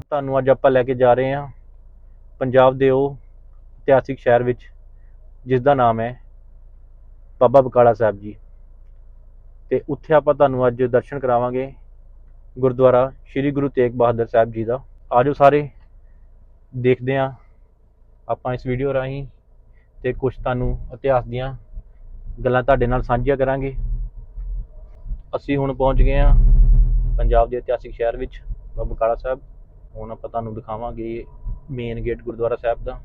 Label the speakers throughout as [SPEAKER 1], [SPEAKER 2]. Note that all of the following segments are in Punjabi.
[SPEAKER 1] ਤੁਹਾਨੂੰ ਅੱਜ ਆਪਾਂ ਲੈ ਕੇ ਜਾ ਰਹੇ ਹਾਂ ਪੰਜਾਬ ਦੇ ਉਹ ਇਤਿਹਾਸਿਕ ਸ਼ਹਿਰ ਵਿੱਚ ਜਿਸ ਦਾ ਨਾਮ ਹੈ ਬਾਬਾ ਬਕਾਲਾ ਸਾਹਿਬ ਜੀ। ਤੇ ਉੱਥੇ ਆਪਾਂ ਤੁਹਾਨੂੰ ਅੱਜ ਦਰਸ਼ਨ ਕਰਾਵਾਂਗੇ ਗੁਰਦੁਆਰਾ ਸ਼੍ਰੀ ਗੁਰੂ ਤੇਗ ਬਹਾਦਰ ਸਾਹਿਬ ਜੀ ਦਾ। ਆਜੋ ਸਾਰੇ ਦੇਖਦੇ ਹਾਂ ਆਪਾਂ ਇਸ ਵੀਡੀਓ ਰਾਹੀਂ ਤੇ ਕੁਝ ਤੁਹਾਨੂੰ ਇਤਿਹਾਸ ਦੀਆਂ ਗੱਲਾਂ ਤੁਹਾਡੇ ਨਾਲ ਸਾਂਝੀਆਂ ਕਰਾਂਗੇ। ਅਸੀਂ ਹੁਣ ਪਹੁੰਚ ਗਏ ਹਾਂ ਪੰਜਾਬ ਦੇ ਇਤਿਹਾਸਿਕ ਸ਼ਹਿਰ ਵਿੱਚ ਬਾਬਾ ਬਕਾਲਾ ਸਾਹਿਬ। ਹੁਣ ਆਪਾਂ ਤੁਹਾਨੂੰ ਦਿਖਾਵਾਂਗੇ ਮੇਨ ਗੇਟ ਗੁਰਦੁਆਰਾ ਸਾਹਿਬ ਦਾ।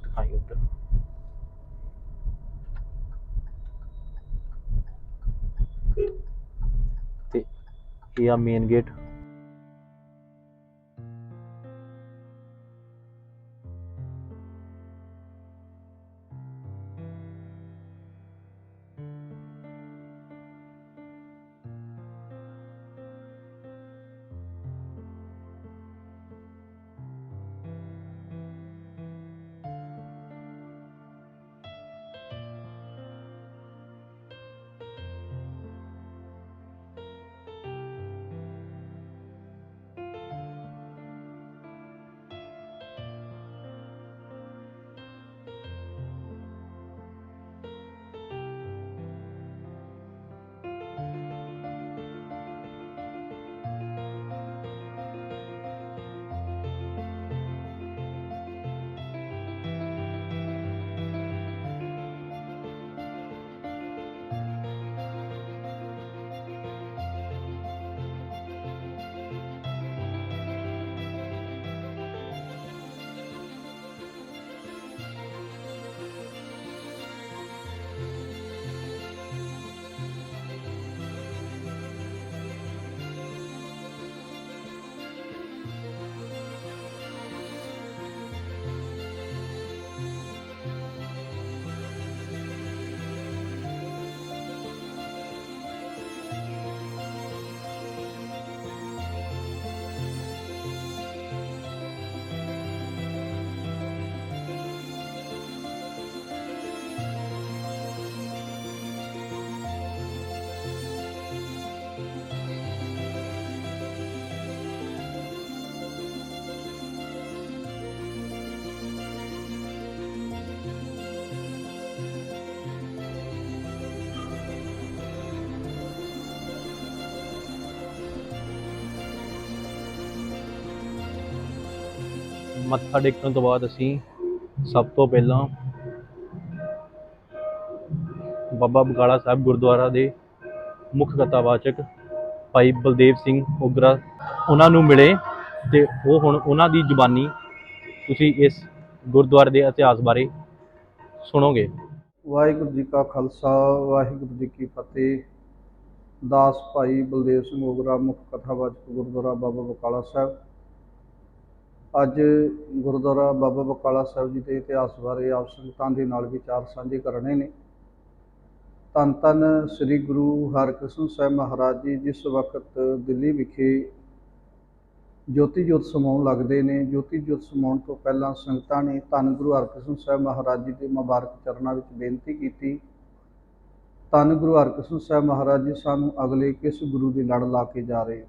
[SPEAKER 1] ਦਿਖਾਈ ਉੱਧਰ ਤੇ ਇਹ ਆ ਮੇਨ ਗੇਟ। ਮੱਥਾ ਟੇਕਣ ਤੋਂ ਬਾਅਦ ਅਸੀਂ ਸਭ ਤੋਂ ਪਹਿਲਾਂ ਬਾਬਾ ਬਕਾਲਾ ਸਾਹਿਬ ਗੁਰਦੁਆਰਾ ਦੇ ਮੁੱਖ ਕਥਾਵਾਚਕ ਭਾਈ ਬਲਦੇਵ ਸਿੰਘ ਓਗਰਾ ਉਹਨਾਂ ਨੂੰ ਮਿਲੇ ਤੇ ਉਹ ਹੁਣ ਉਹਨਾਂ ਦੀ ਜ਼ੁਬਾਨੀ ਤੁਸੀਂ ਇਸ ਗੁਰਦੁਆਰੇ ਦੇ ਇਤਿਹਾਸ ਬਾਰੇ ਸੁਣੋਗੇ।
[SPEAKER 2] ਵਾਹਿਗੁਰੂ ਜੀ ਕਾ ਖਾਲਸਾ ਵਾਹਿਗੁਰੂ ਜੀ ਕੀ ਫਤਿਹ। ਦਾਸ ਭਾਈ ਬਲਦੇਵ ਸਿੰਘ ਓਗਰਾ ਮੁੱਖ ਕਥਾਵਾਚਕ ਗੁਰਦੁਆਰਾ ਬਾਬਾ ਬਕਾਲਾ ਸਾਹਿਬ। ਅੱਜ ਗੁਰਦੁਆਰਾ ਬਾਬਾ ਬਕਾਲਾ ਸਾਹਿਬ ਜੀ ਦੇ ਇਤਿਹਾਸ ਬਾਰੇ ਆਪ ਸੰਗਤਾਂ ਦੇ ਨਾਲ ਵਿਚਾਰ ਸਾਂਝੇ ਕਰਨੇ ਨੇ। ਧੰਨ ਧੰਨ ਸ੍ਰੀ ਗੁਰੂ ਹਰਿਕ੍ਰਿਸ਼ਨ ਸਾਹਿਬ ਮਹਾਰਾਜ ਜੀ ਜਿਸ ਵਕਤ ਦਿੱਲੀ ਵਿਖੇ ਜੋਤੀ ਜੋਤ ਸਮਾਉਣ ਲੱਗਦੇ ਨੇ, ਜੋਤੀ ਜੋਤ ਸਮਾਉਣ ਤੋਂ ਪਹਿਲਾਂ ਸੰਗਤਾਂ ਨੇ ਧੰਨ ਗੁਰੂ ਹਰਿਕ੍ਰਿਸ਼ਨ ਸਾਹਿਬ ਮਹਾਰਾਜ ਜੀ ਦੇ ਮੁਬਾਰਕ ਚਰਨਾਂ ਵਿੱਚ ਬੇਨਤੀ ਕੀਤੀ, ਧੰਨ ਗੁਰੂ ਹਰਿਕ੍ਰਿਸ਼ਨ ਸਾਹਿਬ ਮਹਾਰਾਜ ਜੀ ਸਾਨੂੰ ਅਗਲੇ ਕਿਸ ਗੁਰੂ ਦੀ ਲੜ ਲਾ ਕੇ ਜਾ ਰਹੇ।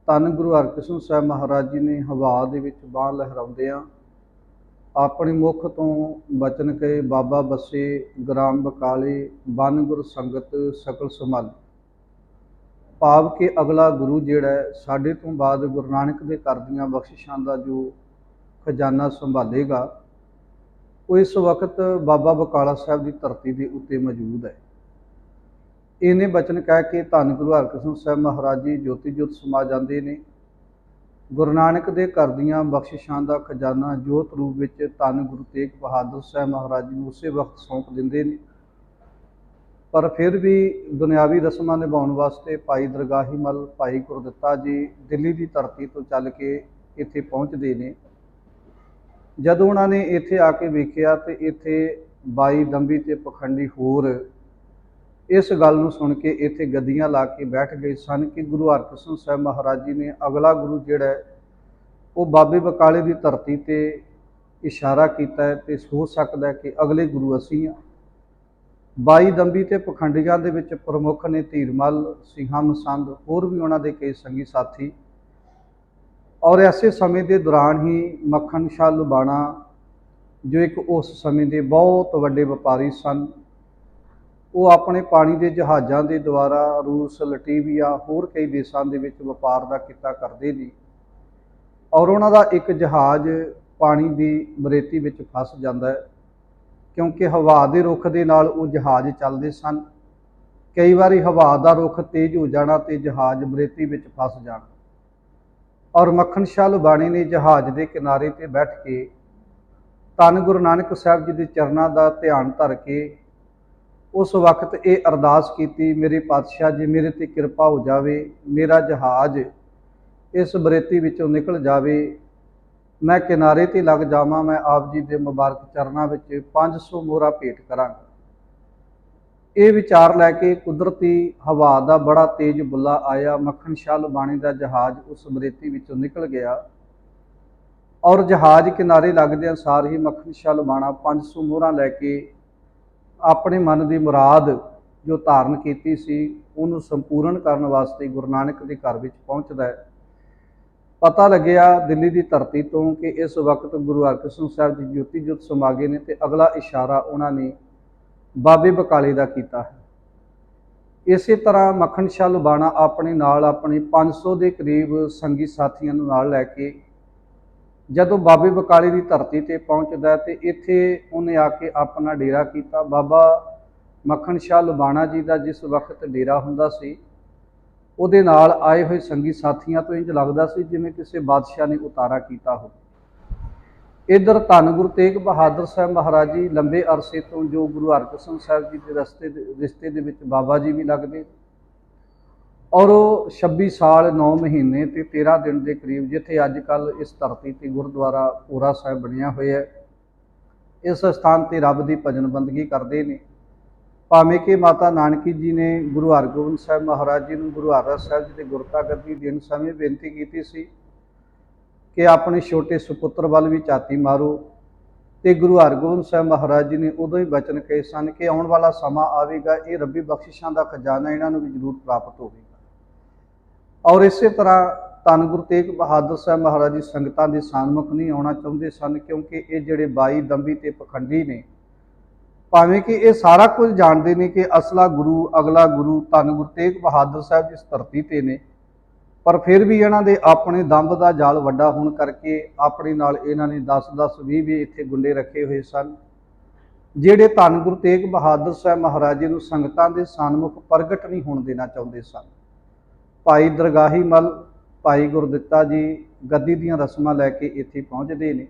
[SPEAKER 2] ਧੰਨ ਗੁਰੂ ਹਰਿਕ੍ਰਿਸ਼ਨ ਸਾਹਿਬ ਮਹਾਰਾਜ ਜੀ ਨੇ ਹਵਾ ਦੇ ਵਿੱਚ ਬਾਂਹ ਲਹਿਰਾਉਂਦਿਆਂ ਆਪਣੀ ਮੁੱਖ ਤੋਂ ਬਚਨ ਕਹੇ, ਬਾਬਾ ਬੱਸੇ ਗ੍ਰਾਮ ਬਕਾਲੇ ਬਨ ਗੁਰ ਸੰਗਤ ਸਕਲ ਸੰਭਾਲੀ। ਭਾਵ ਕਿ ਅਗਲਾ ਗੁਰੂ ਜਿਹੜਾ ਸਾਡੇ ਤੋਂ ਬਾਅਦ ਗੁਰੂ ਨਾਨਕ ਦੇ ਘਰ ਦੀਆਂ ਬਖਸ਼ਿਸ਼ਾਂ ਦਾ ਜੋ ਖਜ਼ਾਨਾ ਸੰਭਾਲੇਗਾ ਉਹ ਇਸ ਵਕਤ ਬਾਬਾ ਬਕਾਲਾ ਸਾਹਿਬ ਦੀ ਧਰਤੀ ਦੇ ਉੱਤੇ ਮੌਜੂਦ ਹੈ। ਇਹਨੇ ਬਚਨ ਕਹਿ ਕੇ ਧੰਨ ਗੁਰੂ ਹਰਿਕ੍ਰਿਸ਼ਨ ਸਾਹਿਬ ਮਹਾਰਾਜ ਜੀ ਜੋਤੀ ਜੋਤ ਸਮਾ ਜਾਂਦੇ ਨੇ। ਗੁਰੂ ਨਾਨਕ ਦੇ ਘਰ ਦੀਆਂ ਬਖਸ਼ਿਸ਼ਾਂ ਦਾ ਖਜ਼ਾਨਾ ਜੋਤ ਰੂਪ ਵਿੱਚ ਧੰਨ ਗੁਰੂ ਤੇਗ ਬਹਾਦਰ ਸਾਹਿਬ ਮਹਾਰਾਜ ਜੀ ਨੂੰ ਉਸੇ ਵਕਤ ਸੌਂਪ ਦਿੰਦੇ ਨੇ। ਪਰ ਫਿਰ ਵੀ ਦੁਨਿਆਵੀ ਰਸਮਾਂ ਨਿਭਾਉਣ ਵਾਸਤੇ ਭਾਈ ਦਰਗਾਹੀ ਮੱਲ ਭਾਈ ਗੁਰਦਿੱਤਾ ਜੀ ਦਿੱਲੀ ਦੀ ਧਰਤੀ ਤੋਂ ਚੱਲ ਕੇ ਇੱਥੇ ਪਹੁੰਚਦੇ ਨੇ। ਜਦੋਂ ਉਹਨਾਂ ਨੇ ਇੱਥੇ ਆ ਕੇ ਵੇਖਿਆ ਤੇ ਇੱਥੇ 22 ਦੰਭੀ ਤੇ ਪਖੰਡੀ ਹੋਰ ਇਸ ਗੱਲ ਨੂੰ ਸੁਣ ਕੇ ਇੱਥੇ ਗੱਦੀਆਂ ਲਾ ਕੇ ਬੈਠ ਗਏ ਸਨ ਕਿ ਗੁਰੂ ਹਰਿਕ੍ਰਿਸ਼ਨ ਸਾਹਿਬ ਮਹਾਰਾਜ ਜੀ ਨੇ ਅਗਲਾ ਗੁਰੂ ਜਿਹੜਾ ਉਹ ਬਾਬੇ ਬਕਾਲੇ ਦੀ ਧਰਤੀ ਤੇ ਇਸ਼ਾਰਾ ਕੀਤਾ ਹੈ ਤੇ ਹੋ ਸਕਦਾ ਹੈ ਕਿ ਅਗਲੇ ਗੁਰੂ ਅਸੀਂ ਹਾਂ। ਬਾਈ ਦੰਬੀ ਤੇ ਪਖੰਡੀਆਂ ਦੇ ਵਿੱਚ ਪ੍ਰਮੁੱਖ ਨੇ ਧੀਰਮਲ, ਸਿੰਘਾ ਮਸੰਦ, ਹੋਰ ਵੀ ਉਹਨਾਂ ਦੇ ਕਈ ਸੰਗੀ ਸਾਥੀ। ਔਰ ਐਸੇ ਸਮੇਂ ਦੇ ਦੌਰਾਨ ਹੀ ਮੱਖਣ ਸ਼ਾਹ ਲੁਬਾਣਾ, ਜੋ ਇੱਕ ਉਸ ਸਮੇਂ ਦੇ ਬਹੁਤ ਵੱਡੇ ਵਪਾਰੀ ਸਨ, ਉਹ ਆਪਣੇ ਪਾਣੀ ਦੇ ਜਹਾਜ਼ਾਂ ਦੇ ਦੁਆਰਾ ਰੂਸ, ਲਟੀਵੀਆ, ਹੋਰ ਕਈ ਦੇਸ਼ਾਂ ਦੇ ਵਿੱਚ ਵਪਾਰ ਦਾ ਕਿੱਤਾ ਕਰਦੇ ਨੇ। ਔਰ ਉਹਨਾਂ ਦਾ ਇੱਕ ਜਹਾਜ਼ ਪਾਣੀ ਦੀ ਬਰੇਤੀ ਵਿੱਚ ਫਸ ਜਾਂਦਾ ਹੈ, ਕਿਉਂਕਿ ਹਵਾ ਦੇ ਰੁੱਖ ਦੇ ਨਾਲ ਉਹ ਜਹਾਜ਼ ਚੱਲਦੇ ਸਨ। ਕਈ ਵਾਰੀ ਹਵਾ ਦਾ ਰੁੱਖ ਤੇਜ਼ ਹੋ ਜਾਣਾ ਤੇ ਜਹਾਜ਼ ਬਰੇਤੀ ਵਿੱਚ ਫਸ ਜਾਣਾ। ਔਰ ਮੱਖਣ ਸ਼ਾਹ ਲੁਬਾਣੀ ਨੇ ਜਹਾਜ਼ ਦੇ ਕਿਨਾਰੇ ਤੇ ਬੈਠ ਕੇ ਧੰਨ ਗੁਰੂ ਨਾਨਕ ਸਾਹਿਬ ਜੀ ਦੇ ਚਰਨਾਂ ਦਾ ਧਿਆਨ ਧਰ ਕੇ ਉਸ ਵਕਤ ਇਹ ਅਰਦਾਸ ਕੀਤੀ, ਮੇਰੇ ਪਾਤਸ਼ਾਹ ਜੀ, ਮੇਰੇ ਤੇ ਕਿਰਪਾ ਹੋ ਜਾਵੇ, ਮੇਰਾ ਜਹਾਜ਼ ਇਸ ਬਰੇਤੀ ਵਿੱਚੋਂ ਨਿਕਲ ਜਾਵੇ, ਮੈਂ ਕਿਨਾਰੇ ਤੇ ਲੱਗ ਜਾਵਾਂ, ਮੈਂ ਆਪ ਜੀ ਦੇ ਮੁਬਾਰਕ ਚਰਨਾਂ ਵਿੱਚ 500 ਮੋਹਰਾਂ ਭੇਟ ਕਰਾਂਗਾ। ਇਹ ਵਿਚਾਰ ਲੈ ਕੇ ਕੁਦਰਤੀ ਹਵਾ ਦਾ ਬੜਾ ਤੇਜ਼ ਬੁੱਲਾ ਆਇਆ, ਮੱਖਣ ਸ਼ਾਹ ਲੁਬਾਣੀ ਦਾ ਜਹਾਜ਼ ਉਸ ਬਰੇਤੀ ਵਿੱਚੋਂ ਨਿਕਲ ਗਿਆ। ਔਰ ਜਹਾਜ਼ ਕਿਨਾਰੇ ਲੱਗਦਿਆਂ ਸਾਰ ਹੀ ਮੱਖਣ ਸ਼ਾਹ ਲੁਬਾਣਾ 500 ਮੋਹਰਾਂ ਲੈ ਕੇ ਆਪਣੇ ਮਨ ਦੀ ਮੁਰਾਦ ਜੋ ਧਾਰਨ ਕੀਤੀ ਸੀ ਉਹਨੂੰ ਸੰਪੂਰਨ ਕਰਨ ਵਾਸਤੇ ਗੁਰੂ ਨਾਨਕ ਦੇ ਘਰ ਵਿੱਚ ਪਹੁੰਚਦਾ ਹੈ। ਪਤਾ ਲੱਗਿਆ ਦਿੱਲੀ ਦੀ ਧਰਤੀ ਤੋਂ ਕਿ ਇਸ ਵਕਤ ਗੁਰੂ ਹਰਕ੍ਰਿਸ਼ਨ ਸਾਹਿਬ ਜੀ ਜੋਤੀ ਜੋਤ ਸਮਾ ਗਏ ਨੇ, ਤੇ ਅਗਲਾ ਇਸ਼ਾਰਾ ਉਹਨਾਂ ਨੇ ਬਾਬੇ ਬਕਾਲੇ ਦਾ ਕੀਤਾ ਹੈ। ਇਸੇ ਤਰ੍ਹਾਂ ਮੱਖਣ ਸ਼ਾਹ ਲੁਬਾਣਾ ਆਪਣੇ ਨਾਲ ਆਪਣੇ 500 ਦੇ ਕਰੀਬ ਸੰਗੀ ਸਾਥੀਆਂ ਨੂੰ ਨਾਲ ਲੈ ਕੇ ਜਦੋਂ ਬਾਬੇ ਬਕਾਲੇ ਦੀ ਧਰਤੀ ਤੇ ਪਹੁੰਚਦਾ ਤੇ ਇੱਥੇ ਉਹਨੇ ਆ ਕੇ ਆਪਣਾ ਡੇਰਾ ਕੀਤਾ। ਬਾਬਾ ਮੱਖਣ ਸ਼ਾਹ ਲੁਬਾਣਾ ਜੀ ਦਾ ਜਿਸ ਵਕਤ ਡੇਰਾ ਹੁੰਦਾ ਸੀ, ਉਹਦੇ ਨਾਲ ਆਏ ਹੋਏ ਸੰਗੀ ਸਾਥੀਆਂ ਤੋਂ ਇੰਝ ਲੱਗਦਾ ਸੀ ਜਿਵੇਂ ਕਿਸੇ ਬਾਦਸ਼ਾਹ ਨੇ ਉਤਾਰਾ ਕੀਤਾ ਹੋ। ਇੱਧਰ ਧੰਨ ਗੁਰੂ ਤੇਗ ਬਹਾਦਰ ਸਾਹਿਬ ਮਹਾਰਾਜ ਜੀ ਲੰਬੇ ਅਰਸੇ ਤੋਂ ਜੋ ਗੁਰੂ ਹਰਕ੍ਰਿਸ਼ਨ ਸਾਹਿਬ ਜੀ ਦੇ ਰਿਸ਼ਤੇ ਦੇ ਵਿੱਚ ਬਾਬਾ ਜੀ ਵੀ ਲੱਗਦੇ, ਔਰ ਉਹ 26 ਸਾਲ 9 ਮਹੀਨੇ ਤੇ 13 ਦਿਨ ਦੇ ਕਰੀਬ, ਜਿੱਥੇ ਅੱਜ ਕੱਲ੍ਹ ਇਸ ਧਰਤੀ ਤੇ ਗੁਰਦੁਆਰਾ ਭੋਰਾ ਸਾਹਿਬ ਬਣਿਆ ਹੋਇਆ ਹੈ, ਇਸ ਸਥਾਨ ਤੇ ਰੱਬ ਦੀ ਭਜਨ ਬੰਦਗੀ ਕਰਦੇ ਨੇ। ਭਾਵੇਂ ਕਿ ਮਾਤਾ ਨਾਨਕੀ ਜੀ ਨੇ ਗੁਰੂ ਹਰਗੋਬਿੰਦ ਸਾਹਿਬ ਮਹਾਰਾਜ ਜੀ ਨੂੰ ਗੁਰੂ ਹਰਰਾਜ ਸਾਹਿਬ ਜੀ ਦੇ ਗੁਰਤਾ ਗੱਦੀ ਦੇਣ ਸਮੇਂ ਬੇਨਤੀ ਕੀਤੀ ਸੀ ਕਿ ਆਪਣੇ ਛੋਟੇ ਸੁਪੁੱਤਰ ਵੱਲ ਵੀ ਝਾਤੀ ਮਾਰੋ, ਤੇ ਗੁਰੂ ਹਰਗੋਬਿੰਦ ਸਾਹਿਬ ਮਹਾਰਾਜ ਜੀ ਨੇ ਉਦੋਂ ਹੀ ਬਚਨ ਕਹੇ ਸਨ ਕਿ ਆਉਣ ਵਾਲਾ ਸਮਾਂ ਆਵੇਗਾ, ਇਹ ਰੱਬੀ ਬਖਸ਼ਿਸ਼ਾਂ ਦਾ ਖਜ਼ਾਨਾ ਇਹਨਾਂ ਨੂੰ ਵੀ ਜ਼ਰੂਰ ਪ੍ਰਾਪਤ ਹੋਵੇਗਾ। ਔਰ ਇਸੇ ਤਰ੍ਹਾਂ ਧੰਨ ਗੁਰੂ ਤੇਗ ਬਹਾਦਰ ਸਾਹਿਬ ਮਹਾਰਾਜ ਜੀ ਸੰਗਤਾਂ ਦੇ ਸਨਮੁਖ ਨਹੀਂ ਆਉਣਾ ਚਾਹੁੰਦੇ ਸਨ, ਕਿਉਂਕਿ ਇਹ ਜਿਹੜੇ 22 ਦੰਬੀ ਤੇ ਪਖੰਡੀ ਨੇ, ਭਾਵੇਂ ਕਿ ਇਹ ਸਾਰਾ ਕੁਝ ਜਾਣਦੇ ਨੇ ਕਿ ਅਸਲਾ ਗੁਰੂ, ਅਗਲਾ ਗੁਰੂ ਧੰਨ ਗੁਰੂ ਤੇਗ ਬਹਾਦਰ ਸਾਹਿਬ ਜਿਸ ਧਰਤੀ ਤੇ ਨੇ, ਪਰ ਫਿਰ ਵੀ ਇਹਨਾਂ ਦੇ ਆਪਣੇ ਦੰਭ ਦਾ ਜਾਲ ਵੱਡਾ ਹੋਣ ਕਰਕੇ ਆਪਣੇ ਨਾਲ ਇਹਨਾਂ ਨੇ 10-10, 20-20 ਇੱਥੇ ਗੁੰਡੇ ਰੱਖੇ ਹੋਏ ਸਨ, ਜਿਹੜੇ ਧੰਨ ਗੁਰੂ ਤੇਗ ਬਹਾਦਰ ਸਾਹਿਬ ਮਹਾਰਾਜ ਜੀ ਨੂੰ ਸੰਗਤਾਂ ਦੇ ਸਨਮੁਖ ਪ੍ਰਗਟ ਨਹੀਂ ਹੋਣ ਦੇਣਾ ਚਾਹੁੰਦੇ ਸਨ। ਭਾਈ ਦਰਗਾਹੀ ਮੱਲ, ਭਾਈ ਗੁਰਦਿੱਤਾ ਜੀ ਗੱਦੀ ਦੀਆਂ ਰਸਮਾਂ ਲੈ ਕੇ ਇੱਥੇ ਪਹੁੰਚਦੇ ਨੇ,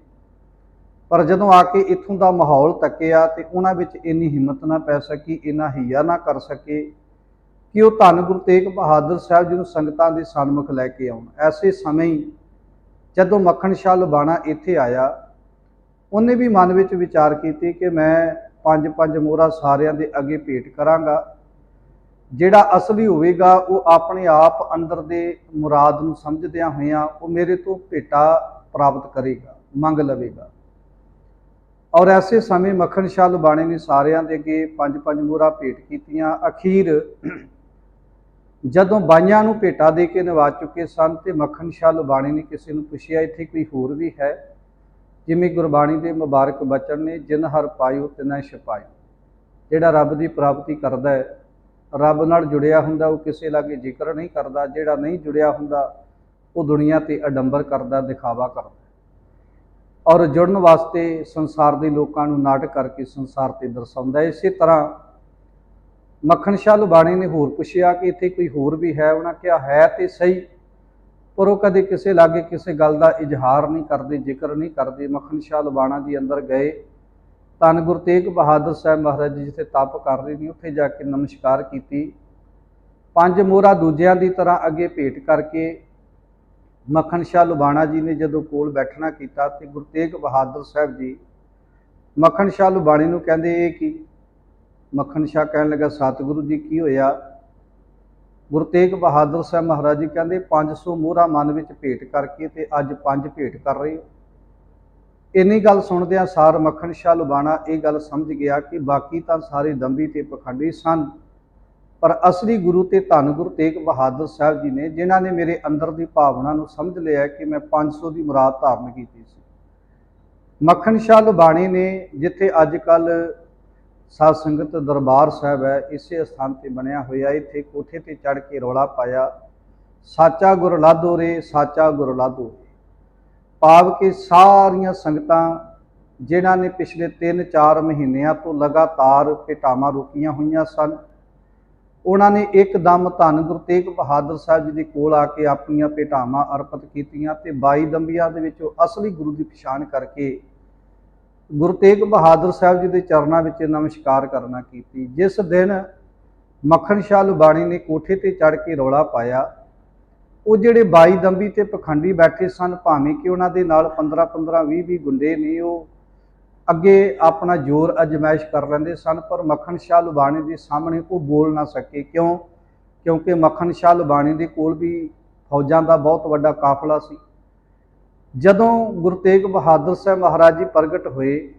[SPEAKER 2] ਪਰ ਜਦੋਂ ਆ ਕੇ ਇੱਥੋਂ ਦਾ ਮਾਹੌਲ ਤੱਕਿਆ ਤੇ ਉਹਨਾਂ ਵਿੱਚ ਇੰਨੀ ਹਿੰਮਤ ਨਾ ਪੈ ਸਕੀ, ਇੰਨਾ ਹੀਆ ਨਾ ਕਰ ਸਕੇ ਕਿ ਉਹ ਧੰਨ ਗੁਰੂ ਤੇਗ ਬਹਾਦਰ ਸਾਹਿਬ ਜੀ ਨੂੰ ਸੰਗਤਾਂ ਦੇ ਸਨਮੁਖ ਲੈ ਕੇ ਆਉਣ। ਐਸੇ ਸਮੇਂ ਹੀ ਜਦੋਂ ਮੱਖਣ ਸ਼ਾਹ ਲੁਬਾਣਾ ਇੱਥੇ ਆਇਆ, ਉਹਨੇ ਵੀ ਮਨ ਵਿੱਚ ਵਿਚਾਰ ਕੀਤੀ ਕਿ ਮੈਂ 5-5 ਮੋਹਰਾਂ ਸਾਰਿਆਂ ਦੇ ਅੱਗੇ ਭੇਟ ਕਰਾਂਗਾ, ਜਿਹੜਾ ਅਸਲੀ ਹੋਵੇਗਾ ਉਹ ਆਪਣੇ ਆਪ ਅੰਦਰ ਦੇ ਮੁਰਾਦ ਨੂੰ ਸਮਝਦਿਆਂ ਹੋਇਆਂ ਉਹ ਮੇਰੇ ਤੋਂ ਭੇਟਾ ਪ੍ਰਾਪਤ ਕਰੇਗਾ, ਮੰਗ ਲਵੇਗਾ। ਔਰ ਐਸੇ ਸਮੇਂ ਮੱਖਣ ਸ਼ਾਹ ਲੁਬਾਣੇ ਨੇ ਸਾਰਿਆਂ ਦੇ ਅੱਗੇ 5-5 ਮੋਹਰਾਂ ਭੇਟ ਕੀਤੀਆਂ। ਅਖੀਰ ਜਦੋਂ ਬਾਈਆਂ ਨੂੰ ਭੇਟਾ ਦੇ ਕੇ ਨਿਵਾਜ ਚੁੱਕੇ ਸਨ ਤੇ ਮੱਖਣ ਸ਼ਾਹ ਲੁਬਾਣੇ ਨੇ ਕਿਸੇ ਨੂੰ ਪੁੱਛਿਆ ਇੱਥੇ ਕੋਈ ਹੋਰ ਵੀ ਹੈ, ਜਿਵੇਂ ਗੁਰਬਾਣੀ ਦੇ ਮੁਬਾਰਕ ਬਚਨ ਨੇ, ਜਿਨ ਹਰ ਪਾਇਓ ਤਿਨੈ ਛਪਾਇਓ। ਜਿਹੜਾ ਰੱਬ ਦੀ ਪ੍ਰਾਪਤੀ ਕਰਦਾ ਹੈ, ਰੱਬ ਨਾਲ ਜੁੜਿਆ ਹੁੰਦਾ, ਉਹ ਕਿਸੇ ਲਾਗੇ ਜ਼ਿਕਰ ਨਹੀਂ ਕਰਦਾ, ਜਿਹੜਾ ਨਹੀਂ ਜੁੜਿਆ ਹੁੰਦਾ ਉਹ ਦੁਨੀਆ ਤੇ ਅਡੰਬਰ ਕਰਦਾ, ਦਿਖਾਵਾ ਕਰਦਾ, ਔਰ ਜੁੜਨ ਵਾਸਤੇ ਸੰਸਾਰ ਦੇ ਲੋਕਾਂ ਨੂੰ ਨਾਟਕ ਕਰਕੇ ਸੰਸਾਰ ਤੇ ਦਰਸਾਉਂਦਾ। ਇਸੇ ਤਰ੍ਹਾਂ ਮੱਖਣ ਸ਼ਾਹ ਲੁਬਾਣੇ ਨੇ ਹੋਰ ਪੁੱਛਿਆ ਕਿ ਇੱਥੇ ਕੋਈ ਹੋਰ ਵੀ ਹੈ, ਉਹਨਾਂ ਕਿਹਾ ਹੈ ਤੇ ਸਹੀ, ਪਰ ਉਹ ਕਦੇ ਕਿਸੇ ਲਾਗੇ ਕਿਸੇ ਗੱਲ ਦਾ ਇਜ਼ਹਾਰ ਨਹੀਂ ਕਰਦੇ, ਜ਼ਿਕਰ ਨਹੀਂ ਕਰਦੇ। ਮੱਖਣ ਸ਼ਾਹ ਲੁਬਾਣਾ ਜੀ ਅੰਦਰ ਗਏ, ਧੰਨ ਗੁਰੂ ਤੇਗ ਬਹਾਦਰ ਸਾਹਿਬ ਮਹਾਰਾਜ ਜੀ ਜਿੱਥੇ ਤਪ ਕਰ ਰਹੇ ਨੇ ਉੱਥੇ ਜਾ ਕੇ ਨਮਸਕਾਰ ਕੀਤੀ। 5 ਮੋਹਰਾਂ ਦੂਜਿਆਂ ਦੀ ਤਰ੍ਹਾਂ ਅੱਗੇ ਭੇਟ ਕਰਕੇ ਮੱਖਣ ਸ਼ਾਹ ਲੁਬਾਣਾ ਜੀ ਨੇ ਜਦੋਂ ਕੋਲ ਬੈਠਣਾ ਕੀਤਾ ਤੇ ਗੁਰੂ ਤੇਗ ਬਹਾਦਰ ਸਾਹਿਬ ਜੀ ਮੱਖਣ ਸ਼ਾਹ ਲੁਬਾਣੇ ਨੂੰ ਕਹਿੰਦੇ ਇਹ ਕੀ? ਮੱਖਣ ਸ਼ਾਹ ਕਹਿਣ ਲੱਗਾ ਸਤਿਗੁਰੂ ਜੀ ਕੀ ਹੋਇਆ? ਗੁਰੂ ਤੇਗ ਬਹਾਦਰ ਸਾਹਿਬ ਮਹਾਰਾਜ ਜੀ ਕਹਿੰਦੇ 500 ਮੋਹਰਾਂ ਮਨ ਵਿੱਚ ਭੇਟ ਕਰਕੇ ਤੇ ਅੱਜ 5 ਭੇਟ ਕਰ ਰਹੇ ਹੋ। ਇੰਨੀ ਗੱਲ ਸੁਣਦਿਆਂ ਸਾਰ ਮੱਖਣ ਸ਼ਾਹ ਲੁਬਾਣਾ ਇਹ ਗੱਲ ਸਮਝ ਗਿਆ ਕਿ ਬਾਕੀ ਤਾਂ ਸਾਰੇ ਦੰਭੀ ਤੇ ਪਖੰਡੀ ਸਨ, ਪਰ ਅਸਲੀ ਗੁਰੂ ਤੇ ਧੰਨ ਗੁਰੂ ਤੇਗ ਬਹਾਦਰ ਸਾਹਿਬ ਜੀ ਨੇ, ਜਿਨ੍ਹਾਂ ਨੇ ਮੇਰੇ ਅੰਦਰ ਦੀ ਭਾਵਨਾ ਨੂੰ ਸਮਝ ਲਿਆ ਕਿ ਮੈਂ 500 ਦੀ ਮੁਰਾਦ ਧਾਰਨ ਕੀਤੀ ਸੀ। ਮੱਖਣ ਸ਼ਾਹ ਲੁਬਾਣੀ ਨੇ, ਜਿੱਥੇ ਅੱਜ ਕੱਲ੍ਹ ਸਾਧ ਸੰਗਤ ਦਰਬਾਰ ਸਾਹਿਬ ਹੈ, ਇਸੇ ਸਥਾਨ ਤੇ ਬਣਿਆ ਹੋਇਆ, ਇੱਥੇ ਕੋਠੇ ਤੇ ਚੜ੍ਹ ਕੇ ਰੌਲਾ ਪਾਇਆ, ਸਾਚਾ ਗੁਰ ਲਾਧੋ ਰੇ, ਸਾਚਾ ਗੁਰ ਲਾਧੋ। ਭਾਵ ਕਿ ਸਾਰੀਆਂ ਸੰਗਤਾਂ ਜਿਨ੍ਹਾਂ ਨੇ ਪਿਛਲੇ 3-4 ਮਹੀਨਿਆਂ ਤੋਂ ਲਗਾਤਾਰ ਭੇਟਾਵਾਂ ਰੋਕੀਆਂ ਹੋਈਆਂ ਸਨ, ਉਹਨਾਂ ਨੇ ਇੱਕਦਮ ਧੰਨ ਗੁਰੂ ਤੇਗ ਬਹਾਦਰ ਸਾਹਿਬ ਜੀ ਦੇ ਕੋਲ ਆ ਕੇ ਆਪਣੀਆਂ ਭੇਟਾਵਾਂ ਅਰਪਿਤ ਕੀਤੀਆਂ ਤੇ 22 ਦੰਬੀਆਂ ਦੇ ਵਿੱਚੋਂ ਅਸਲੀ ਗੁਰੂ ਦੀ ਪਛਾਣ ਕਰਕੇ ਗੁਰੂ ਤੇਗ ਬਹਾਦਰ ਸਾਹਿਬ ਜੀ ਦੇ ਚਰਨਾਂ ਵਿੱਚ ਨਮਸਕਾਰ ਕਰਨਾ ਕੀਤੀ। ਜਿਸ ਦਿਨ ਮੱਖਣ ਸ਼ਾਹ ਲੁਬਾਣੀ ਨੇ ਕੋਠੇ ਤੇ ਚੜ੍ਹ ਕੇ ਰੌਲਾ ਪਾਇਆ, ਉਹ ਜਿਹੜੇ 22 ਦੰਬੀ ਤੇ ਪਖੰਡੀ ਬੈਠੇ ਸਨ, ਭਾਵੇਂ ਕਿ ਉਹਨਾਂ ਦੇ ਨਾਲ 15-15, 20-20 ਗੁੰਡੇ ਨੇ, ਉਹ ਅੱਗੇ ਆਪਣਾ ਜ਼ੋਰ ਅਜਮਾਇਸ਼ ਕਰ ਲੈਂਦੇ ਸਨ, ਪਰ ਮੱਖਣ ਸ਼ਾਹ ਲੁਬਾਣੀ ਦੇ ਸਾਹਮਣੇ ਉਹ ਬੋਲ ਨਾ ਸਕੇ। ਕਿਉਂ? ਕਿਉਂਕਿ ਮੱਖਣ ਸ਼ਾਹ ਲੁਬਾਣੀ ਦੇ ਕੋਲ ਵੀ ਫੌਜਾਂ ਦਾ ਬਹੁਤ ਵੱਡਾ ਕਾਫਲਾ ਸੀ। ਜਦੋਂ ਗੁਰੂ ਤੇਗ ਬਹਾਦਰ ਸਾਹਿਬ ਮਹਾਰਾਜ ਜੀ ਪ੍ਰਗਟ ਹੋਏ,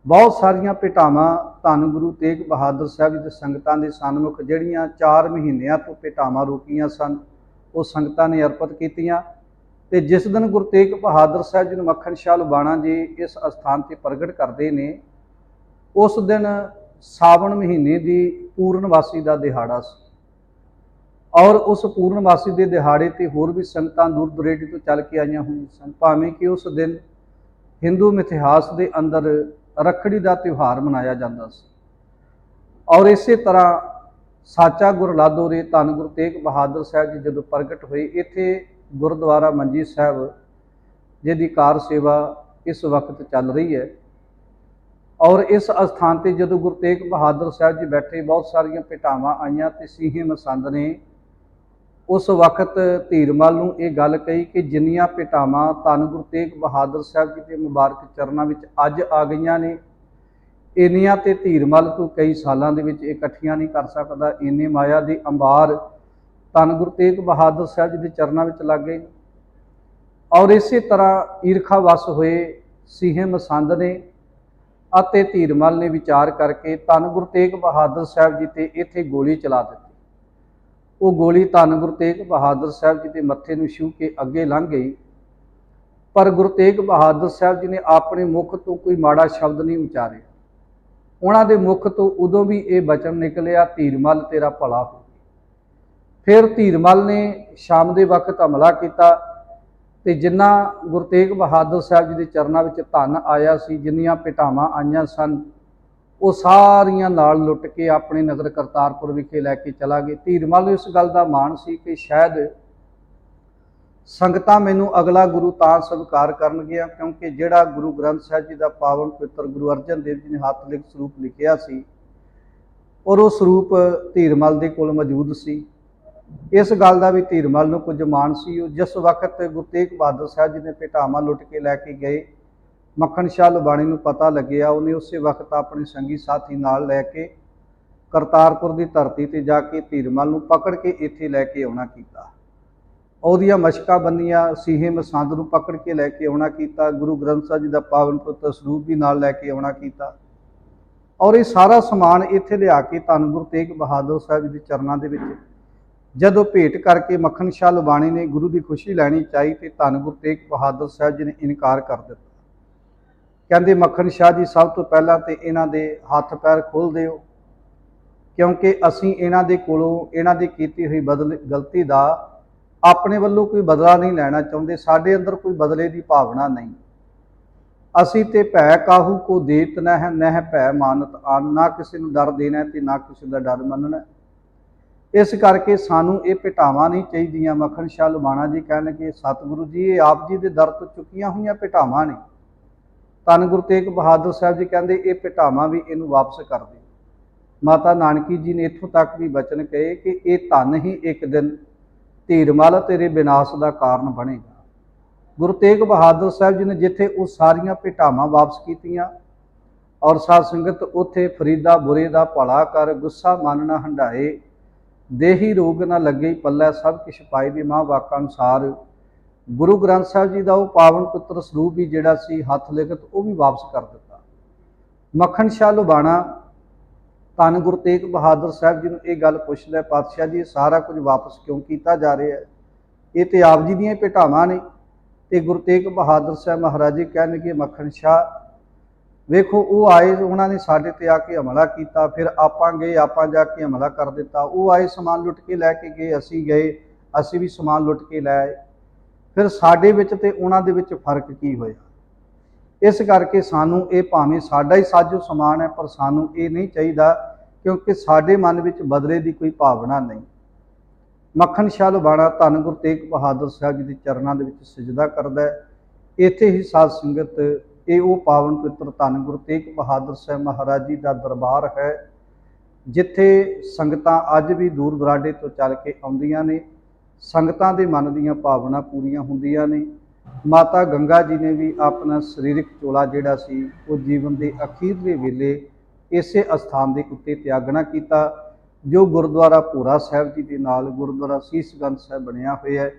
[SPEAKER 2] ਬਹੁਤ ਸਾਰੀਆਂ ਭੇਟਾਵਾਂ ਧੰਨ ਗੁਰੂ ਤੇਗ ਬਹਾਦਰ ਸਾਹਿਬ ਜੀ ਦੇ ਸੰਗਤਾਂ ਦੇ ਸਨਮੁਖ, ਜਿਹੜੀਆਂ 4 ਮਹੀਨਿਆਂ ਤੋਂ ਭੇਟਾਵਾਂ ਰੋਕੀਆਂ ਸਨ, ਉਹ ਸੰਗਤਾਂ ਨੇ ਅਰਪਿਤ ਕੀਤੀਆਂ। ਤੇ ਜਿਸ ਦਿਨ ਗੁਰੂ ਤੇਗ ਬਹਾਦਰ ਸਾਹਿਬ ਜੀ ਨੂੰ ਮੱਖਣ ਸ਼ਾਹ ਲੁਬਾਣਾ ਜੀ ਇਸ ਅਸਥਾਨ ਤੇ ਪ੍ਰਗਟ ਕਰਦੇ ਨੇ, ਉਸ ਦਿਨ ਸਾਵਣ ਮਹੀਨੇ ਦੀ ਪੂਰਨਵਾਸੀ ਦਾ ਦਿਹਾੜਾ ਸੀ। ਔਰ ਉਸ ਪੂਰਨਵਾਸੀ ਦੇ ਦਿਹਾੜੇ ਤੇ ਹੋਰ ਵੀ ਸੰਗਤਾਂ ਦੂਰ ਦੁਰੇਡੇ ਤੋਂ ਚੱਲ ਕੇ ਆਈਆਂ ਹੋਈਆਂ ਸਨ, ਭਾਵੇਂ ਕਿ ਉਸ ਦਿਨ ਹਿੰਦੂ ਮਿਥਿਹਾਸ ਦੇ ਅੰਦਰ ਰੱਖੜੀ ਦਾ ਤਿਉਹਾਰ ਮਨਾਇਆ ਜਾਂਦਾ ਸੀ। ਔਰ ਇਸੇ ਤਰ੍ਹਾਂ ਸਾਚਾ ਗੁਰ ਲਾਧੋ ਰੇ, ਧੰਨ ਗੁਰੂ ਤੇਗ ਬਹਾਦਰ ਸਾਹਿਬ ਜੀ ਜਦੋਂ ਪ੍ਰਗਟ ਹੋਏ, ਇੱਥੇ ਗੁਰਦੁਆਰਾ ਮੰਜੀ ਸਾਹਿਬ ਜਿਹਦੀ ਕਾਰ ਸੇਵਾ ਇਸ ਵਕਤ ਚੱਲ ਰਹੀ ਹੈ। ਔਰ ਇਸ ਅਸਥਾਨ ਤੇ ਜਦੋਂ ਗੁਰੂ ਤੇਗ ਬਹਾਦਰ ਸਾਹਿਬ ਜੀ ਬੈਠੇ, ਬਹੁਤ ਸਾਰੀਆਂ ਭੇਟਾਵਾਂ ਆਈਆਂ ਤੇ ਸੀਹੇ ਮਸੰਦ ਨੇ ਉਸ ਵਕਤ ਧੀਰਮਲ ਨੂੰ ਇਹ ਗੱਲ ਕਹੀ ਕਿ ਜਿੰਨੀਆਂ ਭੇਟਾਵਾਂ ਧੰਨ ਗੁਰੂ ਤੇਗ ਬਹਾਦਰ ਸਾਹਿਬ ਜੀ ਦੇ ਮੁਬਾਰਕ ਚਰਨਾਂ ਵਿੱਚ ਅੱਜ ਆ ਗਈਆਂ ਨੇ, ਇੰਨੀਆਂ ਤੇ ਧੀਰਮਲ ਤੋਂ ਕਈ ਸਾਲਾਂ ਦੇ ਵਿੱਚ ਇਕੱਠੀਆਂ ਨਹੀਂ ਕਰ ਸਕਦਾ। ਇੰਨੇ ਮਾਇਆ ਦੇ ਅੰਬਾਰ ਧੰਨ ਗੁਰੂ ਤੇਗ ਬਹਾਦਰ ਸਾਹਿਬ ਜੀ ਦੇ ਚਰਨਾਂ ਵਿੱਚ ਲੱਗ ਗਏ। ਔਰ ਇਸੇ ਤਰ੍ਹਾਂ ਈਰਖਾ ਵਸ ਹੋਏ ਸੀਹੇ ਮਸੰਦ ਨੇ ਅਤੇ ਧੀਰਮਲ ਨੇ ਵਿਚਾਰ ਕਰਕੇ ਧੰਨ ਗੁਰੂ ਤੇਗ ਬਹਾਦਰ ਸਾਹਿਬ ਜੀ ਤੇ ਇੱਥੇ ਗੋਲੀ ਚਲਾ ਦਿੱਤੀ। ਉਹ ਗੋਲੀ ਧੰਨ ਗੁਰੂ ਤੇਗ ਬਹਾਦਰ ਸਾਹਿਬ ਜੀ ਦੇ ਮੱਥੇ ਨੂੰ ਛੂਹ ਕੇ ਅੱਗੇ ਲੰਘ ਗਈ, ਪਰ ਗੁਰੂ ਤੇਗ ਬਹਾਦਰ ਸਾਹਿਬ ਜੀ ਨੇ ਆਪਣੇ ਮੁਖ ਤੋਂ ਕੋਈ ਮਾੜਾ ਸ਼ਬਦ ਨਹੀਂ ਉਚਾਰਿਆ। ਉਹਨਾਂ ਦੇ ਮੁਖ ਤੋਂ ਉਦੋਂ ਵੀ ਇਹ ਬਚਨ ਨਿਕਲਿਆ, ਧੀਰਮਲ ਤੇਰਾ ਭਲਾ ਹੋ। ਫਿਰ ਧੀਰਮਲ ਨੇ ਸ਼ਾਮ ਦੇ ਵਕਤ ਹਮਲਾ ਕੀਤਾ ਤੇ ਜਿੰਨਾ ਗੁਰੂ ਤੇਗ ਬਹਾਦਰ ਸਾਹਿਬ ਜੀ ਦੇ ਚਰਨਾਂ ਵਿੱਚ ਧਨ ਆਇਆ ਸੀ, ਜਿੰਨੀਆਂ ਭੇਟਾਵਾਂ ਆਈਆਂ ਸਨ, ਉਹ ਸਾਰੀਆਂ ਨਾਲ ਲੁੱਟ ਕੇ ਆਪਣੇ ਨਗਰ ਕਰਤਾਰਪੁਰ ਵਿਖੇ ਲੈ ਕੇ ਚਲਾ ਗਏ। ਧੀਰਮਲ ਨੂੰ ਇਸ ਗੱਲ ਦਾ ਮਾਣ ਸੀ ਕਿ ਸ਼ਾਇਦ ਸੰਗਤਾਂ ਮੈਨੂੰ ਅਗਲਾ ਗੁਰੂ ਤਾਂ ਸਵੀਕਾਰ ਕਰਨਗੀਆਂ, ਕਿਉਂਕਿ ਜਿਹੜਾ ਗੁਰੂ ਗ੍ਰੰਥ ਸਾਹਿਬ ਜੀ ਦਾ ਪਾਵਨ ਪਵਿੱਤਰ ਗੁਰੂ ਅਰਜਨ ਦੇਵ ਜੀ ਨੇ ਹੱਥ ਲਿਖ ਸਰੂਪ ਲਿਖਿਆ ਸੀ, ਔਰ ਉਹ ਸਰੂਪ ਧੀਰਮਲ ਦੇ ਕੋਲ ਮੌਜੂਦ ਸੀ। ਇਸ ਗੱਲ ਦਾ ਵੀ ਧੀਰਮਲ ਨੂੰ ਕੁਝ ਮਾਣ ਸੀ। ਉਹ ਜਿਸ ਵਕਤ ਗੁਰੂ ਤੇਗ ਬਹਾਦਰ ਸਾਹਿਬ ਜੀ ਨੇ ਭੇਟਾਵਾਂ ਲੁੱਟ ਕੇ ਲੈ ਕੇ ਗਏ, ਮੱਖਣ ਸ਼ਾਹ ਲੁਬਾਣੀ ਨੂੰ ਪਤਾ ਲੱਗਿਆ, ਉਹਨੇ ਉਸੇ ਵਕਤ ਆਪਣੇ ਸੰਗੀ ਸਾਥੀ ਨਾਲ ਲੈ ਕੇ ਕਰਤਾਰਪੁਰ ਦੀ ਧਰਤੀ ਤੇ ਜਾ ਕੇ ਧੀਰਮਲ ਨੂੰ ਪਕੜ ਕੇ ਇੱਥੇ ਲੈ ਕੇ ਆਉਣਾ ਕੀਤਾ। ਉਹਦੀਆਂ ਮਸ਼ਕਾਂ ਬੰਨੀਆਂ, ਸੀਹੇ ਮਸੰਦ ਨੂੰ ਪਕੜ ਕੇ ਲੈ ਕੇ ਆਉਣਾ ਕੀਤਾ, ਗੁਰੂ ਗ੍ਰੰਥ ਸਾਹਿਬ ਜੀ ਦਾ ਪਾਵਨ ਪਵਿੱਤਰ ਸਰੂਪ ਵੀ ਨਾਲ ਲੈ ਕੇ ਆਉਣਾ ਕੀਤਾ। ਔਰ ਇਹ ਸਾਰਾ ਸਮਾਨ ਇੱਥੇ ਲਿਆ ਕੇ ਧੰਨ ਗੁਰੂ ਤੇਗ ਬਹਾਦਰ ਸਾਹਿਬ ਜੀ ਦੇ ਚਰਨਾਂ ਦੇ ਵਿੱਚ ਜਦੋਂ ਭੇਟ ਕਰਕੇ ਮੱਖਣ ਸ਼ਾਹ ਲੁਬਾਣੀ ਨੇ ਗੁਰੂ ਦੀ ਖੁਸ਼ੀ ਲੈਣੀ ਚਾਹੀ ਤੇ ਧੰਨ ਗੁਰੂ ਤੇਗ ਬਹਾਦਰ ਸਾਹਿਬ ਜੀ ਨੇ ਇਨਕਾਰ ਕਰ ਦਿੱਤਾ। ਕਹਿੰਦੇ ਮੱਖਣ ਸ਼ਾਹ ਜੀ, ਸਭ ਤੋਂ ਪਹਿਲਾਂ ਤੇ ਇਹਨਾਂ ਦੇ ਹੱਥ ਪੈਰ ਖੋਲ੍ਹ ਦਿਓ, ਕਿਉਂਕਿ ਅਸੀਂ ਇਹਨਾਂ ਦੇ ਕੋਲੋਂ ਇਹਨਾਂ ਦੀ ਕੀਤੀ ਹੋਈ ਗਲਤੀ ਦਾ ਆਪਣੇ ਵੱਲੋਂ ਕੋਈ ਬਦਲਾ ਨਹੀਂ ਲੈਣਾ ਚਾਹੁੰਦੇ। ਸਾਡੇ ਅੰਦਰ ਕੋਈ ਬਦਲੇ ਦੀ ਭਾਵਨਾ ਨਹੀਂ। ਅਸੀਂ ਤੇ ਭੈ ਕਾਹੂ ਕੋ ਦੇਤ ਨਹਿ, ਨਹਿ ਭੈ ਮਾਨਤ ਆਨ। ਨਾ ਕਿਸੇ ਨੂੰ ਡਰ ਦੇਣਾ ਤੇ ਨਾ ਕਿਸੇ ਦਾ ਡਰ ਮੰਨਣਾ। ਇਸ ਕਰਕੇ ਸਾਨੂੰ ਇਹ ਭੇਟਾਵਾਂ ਨਹੀਂ ਚਾਹੀਦੀਆਂ। ਮੱਖਣ ਸ਼ਾਹ ਲੁਬਾਣਾ ਜੀ ਕਹਿਣਗੇ, ਸਤਿਗੁਰੂ ਜੀ, ਇਹ ਆਪ ਜੀ ਦੇ ਦਰ ਤੋਂ ਚੁੱਕੀਆਂ ਹੋਈਆਂ ਭੇਟਾਵਾਂ ਨੇ। ਧੰਨ ਗੁਰੂ ਤੇਗ ਬਹਾਦਰ ਸਾਹਿਬ ਜੀ ਕਹਿੰਦੇ, ਇਹ ਭੇਟਾਵਾਂ ਵੀ ਇਹਨੂੰ ਵਾਪਸ ਕਰ ਦਿਓ। ਮਾਤਾ ਨਾਨਕੀ ਜੀ ਨੇ ਇੱਥੋਂ ਤੱਕ ਵੀ ਬਚਨ ਕਹੇ ਕਿ ਇਹ ਧਨ ਹੀ ਇੱਕ ਦਿਨ ਧੀਰਮਲ ਤੇਰੇ ਵਿਨਾਸ਼ ਦਾ ਕਾਰਨ ਬਣੇਗਾ। ਗੁਰੂ ਤੇਗ ਬਹਾਦਰ ਸਾਹਿਬ ਜੀ ਨੇ ਜਿੱਥੇ ਉਹ ਸਾਰੀਆਂ ਭੇਟਾਵਾਂ ਵਾਪਸ ਕੀਤੀਆਂ, ਔਰ ਸਾਧ ਸੰਗਤ ਉੱਥੇ ਫਰੀਦਾ ਬੁਰੇ ਦਾ ਭਲਾ ਕਰ, ਗੁੱਸਾ ਮਨ ਨਾ ਹੰਢਾਏ, ਦੇਹੀ ਰੋਗ ਨਾ ਲੱਗੇ ਪੱਲੇ, ਸਭ ਕਿਛ ਪਾਏ ਦੀ ਮਾਂ ਵਾਕਾਂ ਅਨੁਸਾਰ ਗੁਰੂ ਗ੍ਰੰਥ ਸਾਹਿਬ ਜੀ ਦਾ ਉਹ ਪਾਵਨ ਪੁੱਤਰ ਸਰੂਪ ਵੀ ਜਿਹੜਾ ਸੀ ਹੱਥ ਲਿਖਤ ਉਹ ਵੀ ਵਾਪਸ ਕਰ ਦਿੱਤਾ। ਮੱਖਣ ਸ਼ਾਹ ਲੁਬਾਣਾ ਧੰਨ ਗੁਰੂ ਤੇਗ ਬਹਾਦਰ ਸਾਹਿਬ ਜੀ ਨੂੰ ਇਹ ਗੱਲ ਪੁੱਛਦਾ, ਪਾਤਸ਼ਾਹ ਜੀ ਸਾਰਾ ਕੁਝ ਵਾਪਸ ਕਿਉਂ ਕੀਤਾ ਜਾ ਰਿਹਾ ਹੈ? ਇਹ ਤੇ ਆਪ ਜੀ ਦੀਆਂ ਭੇਟਾਵਾਂ ਨੇ। ਤੇ ਗੁਰੂ ਤੇਗ ਬਹਾਦਰ ਸਾਹਿਬ ਮਹਾਰਾਜ ਜੀ ਕਹਿਣਗੇ, ਮੱਖਣ ਸ਼ਾਹ ਵੇਖੋ ਉਹ ਆਏ, ਉਹਨਾਂ ਨੇ ਸਾਡੇ ਤੇ ਆ ਕੇ ਹਮਲਾ ਕੀਤਾ, ਫਿਰ ਆਪਾਂ ਗਏ, ਆਪਾਂ ਜਾ ਕੇ ਹਮਲਾ ਕਰ ਦਿੱਤਾ। ਉਹ ਆਏ ਸਮਾਨ ਲੁੱਟ ਕੇ ਲੈ ਕੇ ਗਏ, ਅਸੀਂ ਗਏ, ਅਸੀਂ ਵੀ ਸਮਾਨ ਲੁੱਟ ਕੇ ਲੈ ਆਏ। ਫਿਰ ਸਾਡੇ ਵਿੱਚ ਤੇ ਉਹਨਾਂ ਦੇ ਵਿੱਚ ਫਰਕ ਕੀ ਹੋਇਆ? ਇਸ ਕਰਕੇ ਸਾਨੂੰ ਇਹ ਭਾਵੇਂ ਸਾਡਾ ਹੀ ਸਾਜੋ ਸਮਾਨ ਹੈ, ਪਰ ਸਾਨੂੰ ਇਹ ਨਹੀਂ ਚਾਹੀਦਾ, ਕਿਉਂਕਿ ਸਾਡੇ ਮਨ ਵਿੱਚ ਬਦਲੇ ਦੀ ਕੋਈ ਭਾਵਨਾ ਨਹੀਂ। ਮੱਖਣ ਸ਼ਾਹ ਲੁਬਾਣਾ ਧੰਨ ਗੁਰੂ ਤੇਗ ਬਹਾਦਰ ਸਾਹਿਬ ਜੀ ਦੇ ਚਰਨਾਂ ਦੇ ਵਿੱਚ ਸਜਦਾ ਕਰਦਾ ਹੈ। ਇੱਥੇ ਹੀ ਸਾਧ ਸੰਗਤ ਇਹ ਉਹ ਪਾਵਨ ਪਵਿੱਤਰ ਧੰਨ ਗੁਰੂ ਤੇਗ ਬਹਾਦਰ ਸਾਹਿਬ ਮਹਾਰਾਜ ਜੀ ਦਾ ਦਰਬਾਰ ਹੈ, ਜਿੱਥੇ ਸੰਗਤਾਂ ਅੱਜ ਵੀ ਦੂਰ ਦੁਰਾਡੇ ਤੋਂ ਚੱਲ ਕੇ ਆਉਂਦੀਆਂ ਨੇ। ਸੰਗਤਾਂ ਦੇ ਮਨ ਦੀਆਂ ਭਾਵਨਾ ਪੂਰੀਆਂ ਹੁੰਦੀਆਂ ਨੇ। ਮਾਤਾ ਗੰਗਾ ਜੀ ਨੇ ਵੀ ਆਪਣਾ ਸਰੀਰਕ ਚੋਲਾ ਜਿਹੜਾ ਸੀ ਉਹ ਜੀਵਨ ਦੇ ਅਖੀਰਲੇ ਵੇਲੇ ਇਸੇ ਅਸਥਾਨ ਦੇ ਉੱਤੇ ਤਿਆਗਣਾ ਕੀਤਾ, ਜੋ ਗੁਰਦੁਆਰਾ ਭੋਰਾ ਸਾਹਿਬ ਜੀ ਦੇ ਨਾਲ ਗੁਰਦੁਆਰਾ ਸੀਸਗੰਜ ਸਾਹਿਬ ਬਣਿਆ ਹੋਇਆ ਹੈ।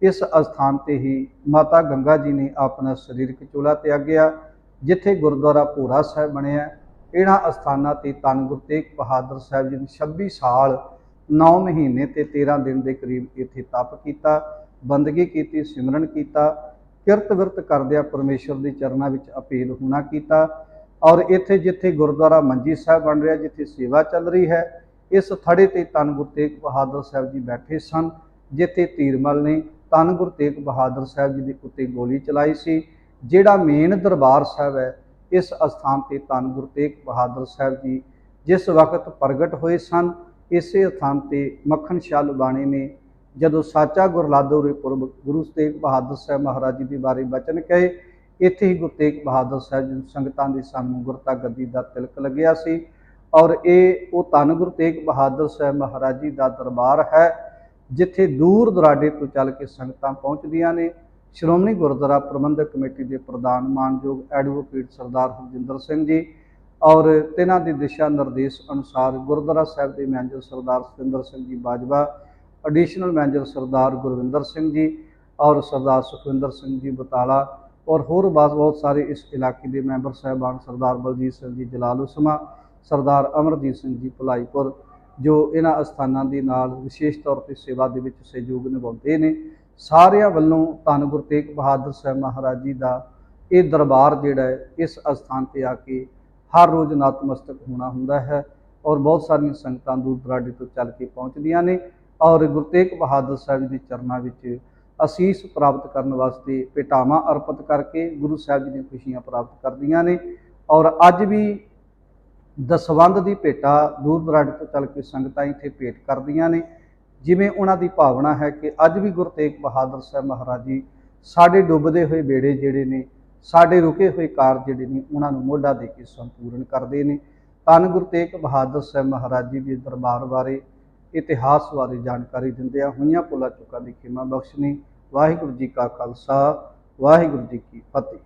[SPEAKER 2] ਇਸ ਅਸਥਾਨ ਤੇ ਹੀ ਮਾਤਾ ਗੰਗਾ ਜੀ ਨੇ ਆਪਣਾ ਸਰੀਰਕ ਚੋਲਾ ਤਿਆਗਿਆ, ਜਿੱਥੇ ਗੁਰਦੁਆਰਾ ਭੋਰਾ ਸਾਹਿਬ ਬਣਿਆ। ਇਹਨਾਂ ਅਸਥਾਨਾਂ ਤੇ ਧੰਨ ਗੁਰੂ ਤੇਗ ਬਹਾਦਰ ਸਾਹਿਬ ਜੀ ਨੇ 26 ਸਾਲ 9 ਮਹੀਨੇ ਤੇ 13 ਦਿਨ ਦੇ ਕਰੀਬ ਇੱਥੇ ਤਪ ਕੀਤਾ, ਬੰਦਗੀ ਕੀਤੀ, ਸਿਮਰਨ ਕੀਤਾ, ਕਿਰਤ ਵਿਰਤ ਕਰਦਿਆਂ ਪਰਮੇਸ਼ਰ ਦੇ ਚਰਨਾਂ ਵਿੱਚ ਅਪੀਲ ਹੋਣਾ ਕੀਤਾ। ਔਰ ਇੱਥੇ ਜਿੱਥੇ ਗੁਰਦੁਆਰਾ ਮੰਜੀ ਸਾਹਿਬ ਬਣ ਰਿਹਾ, ਜਿੱਥੇ ਸੇਵਾ ਚੱਲ ਰਹੀ ਹੈ, ਇਸ ਥੜੇ ਤੇ ਧੰਨ ਗੁਰੂ ਤੇਗ ਬਹਾਦਰ ਸਾਹਿਬ ਜੀ ਬੈਠੇ ਸਨ, ਜਿੱਥੇ ਧੀਰਮਲ ਨੇ ਧੰਨ ਗੁਰੂ ਤੇਗ ਬਹਾਦਰ ਸਾਹਿਬ ਜੀ ਦੇ ਉੱਤੇ ਗੋਲੀ ਚਲਾਈ ਸੀ। ਜਿਹੜਾ ਮੇਨ ਦਰਬਾਰ ਸਾਹਿਬ ਹੈ, ਇਸ ਅਸਥਾਨ ਤੇ ਧੰਨ ਗੁਰੂ ਤੇਗ ਬਹਾਦਰ ਸਾਹਿਬ ਜੀ ਜਿਸ ਵਕਤ ਪ੍ਰਗਟ ਹੋਏ ਸਨ, ਇਸੇ ਸਥਾਨ ਤੇ ਮੱਖਣ ਸ਼ਾਹ ਲੁਬਾਣੇ ਨੇ ਜਦੋਂ ਸਾਚਾ ਗੁਰਲਾਦੋ ਦੇ ਪੁਰਬ ਗੁਰੂ ਤੇਗ ਬਹਾਦਰ ਸਾਹਿਬ ਮਹਾਰਾਜ ਜੀ ਦੇ ਬਾਰੇ ਬਚਨ ਕਹੇ, ਇੱਥੇ ਹੀ ਗੁਰੂ ਤੇਗ ਬਹਾਦਰ ਸਾਹਿਬ ਜੀ ਸੰਗਤਾਂ ਦੇ ਸਾਹਮਣੇ ਗੁਰਤਾ ਗੱਦੀ ਦਾ ਤਿਲਕ ਲੱਗਿਆ ਸੀ। ਔਰ ਇਹ ਉਹ ਧੰਨ ਗੁਰੂ ਤੇਗ ਬਹਾਦਰ ਸਾਹਿਬ ਮਹਾਰਾਜ ਜੀ ਦਾ ਦਰਬਾਰ ਹੈ, ਜਿੱਥੇ ਦੂਰ ਦੁਰਾਡੇ ਤੋਂ ਚੱਲ ਕੇ ਸੰਗਤਾਂ ਪਹੁੰਚਦੀਆਂ ਨੇ। ਸ਼੍ਰੋਮਣੀ ਗੁਰਦੁਆਰਾ ਪ੍ਰਬੰਧਕ ਕਮੇਟੀ ਦੇ ਪ੍ਰਧਾਨ ਮਾਨਯੋਗ ਐਡਵੋਕੇਟ ਸਰਦਾਰ ਹਰਜਿੰਦਰ ਸਿੰਘ ਜੀ ਔਰ ਤਿਨਾਂ ਦੇ ਦਿਸ਼ਾ ਨਿਰਦੇਸ਼ ਅਨੁਸਾਰ ਗੁਰਦੁਆਰਾ ਸਾਹਿਬ ਦੇ ਮੈਨੇਜਰ ਸਰਦਾਰ ਸਤਿੰਦਰ ਸਿੰਘ ਜੀ ਬਾਜਵਾ, ਐਡੀਸ਼ਨਲ ਮੈਨੇਜਰ ਸਰਦਾਰ ਗੁਰਵਿੰਦਰ ਸਿੰਘ ਜੀ ਔਰ ਸਰਦਾਰ ਸੁਖਵਿੰਦਰ ਸਿੰਘ ਜੀ ਬਤਾਲਾ ਔਰ ਹੋਰ ਬਹੁਤ ਸਾਰੇ ਇਸ ਇਲਾਕੇ ਦੇ ਮੈਂਬਰ ਸਾਹਿਬਾਨ, ਸਰਦਾਰ ਬਲਜੀਤ ਸਿੰਘ ਜੀ ਜਲਾਲੁਸਮਾ, ਸਰਦਾਰ ਅਮਰਜੀਤ ਸਿੰਘ ਜੀ ਭਲਾਈਪੁਰ, ਜੋ ਇਹਨਾਂ ਅਸਥਾਨਾਂ ਦੇ ਨਾਲ ਵਿਸ਼ੇਸ਼ ਤੌਰ ਤੇ ਸੇਵਾ ਦੇ ਵਿੱਚ ਸਹਿਯੋਗ ਨਿਭਾਉਂਦੇ ਨੇ। ਸਾਰਿਆਂ ਵੱਲੋਂ ਧੰਨ ਗੁਰੂ ਤੇਗ ਬਹਾਦਰ ਸਾਹਿਬ ਮਹਾਰਾਜ ਜੀ ਦਾ ਇਹ ਦਰਬਾਰ ਜਿਹੜਾ ਹੈ, ਇਸ ਅਸਥਾਨ ਤੇ ਆ ਕੇ ਹਰ ਰੋਜ਼ ਨਤਮਸਤਕ ਹੋਣਾ ਹੁੰਦਾ ਹੈ। ਔਰ ਬਹੁਤ ਸਾਰੀਆਂ ਸੰਗਤਾਂ ਦੂਰ ਦੁਰਾਡੇ ਤੋਂ ਚੱਲ ਕੇ ਪਹੁੰਚਦੀਆਂ ਨੇ ਔਰ ਗੁਰੂ ਤੇਗ ਬਹਾਦਰ ਸਾਹਿਬ ਦੇ ਚਰਨਾਂ ਵਿੱਚ ਅਸੀਸ ਪ੍ਰਾਪਤ ਕਰਨ ਵਾਸਤੇ ਭੇਟਾਵਾਂ ਅਰਪਿਤ ਕਰਕੇ ਗੁਰੂ ਸਾਹਿਬ ਜੀ ਦੀਆਂ ਖੁਸ਼ੀਆਂ ਪ੍ਰਾਪਤ ਕਰਦੀਆਂ ਨੇ। ਔਰ ਅੱਜ ਵੀ ਦਸਵੰਧ ਦੀ ਭੇਟਾ ਦੂਰ ਦੁਰਾਡੇ ਤੋਂ ਚੱਲ ਕੇ ਸੰਗਤਾਂ ਇੱਥੇ ਭੇਟ ਕਰਦੀਆਂ ਨੇ, ਜਿਵੇਂ ਉਹਨਾਂ ਦੀ ਭਾਵਨਾ ਹੈ ਕਿ ਅੱਜ ਵੀ ਗੁਰੂ ਤੇਗ ਬਹਾਦਰ ਸਾਹਿਬ ਮਹਾਰਾਜ ਜੀ ਸਾਡੇ ਡੁੱਬਦੇ ਹੋਏ ਬੇੜੇ ਜਿਹੜੇ ਨੇ, ਸਾਡੇ ਰੁਕੇ ਹੋਏ ਕਾਰਜ ਜਿਹੜੇ ਨੇ, ਉਹਨਾਂ ਨੂੰ ਮੋਢਾ ਦੇ ਕੇ ਸੰਪੂਰਨ ਕਰਦੇ ਨੇ। ਧੰਨ ਗੁਰੂ ਤੇਗ ਬਹਾਦਰ ਸਾਹਿਬ ਮਹਾਰਾਜ ਜੀ ਦੇ ਦਰਬਾਰ ਬਾਰੇ, ਇਤਿਹਾਸ ਬਾਰੇ ਜਾਣਕਾਰੀ ਦਿੰਦਿਆਂ ਹੋਈਆਂ ਭੁੱਲਾਂ ਚੁੱਕਾਂ ਦੀ ਖਿਮਾ ਬਖਸ਼ਣੀ। ਵਾਹਿਗੁਰੂ ਜੀ ਕਾ ਖਾਲਸਾ, ਵਾਹਿਗੁਰੂ ਜੀ ਕੀ ਫਤਿਹ।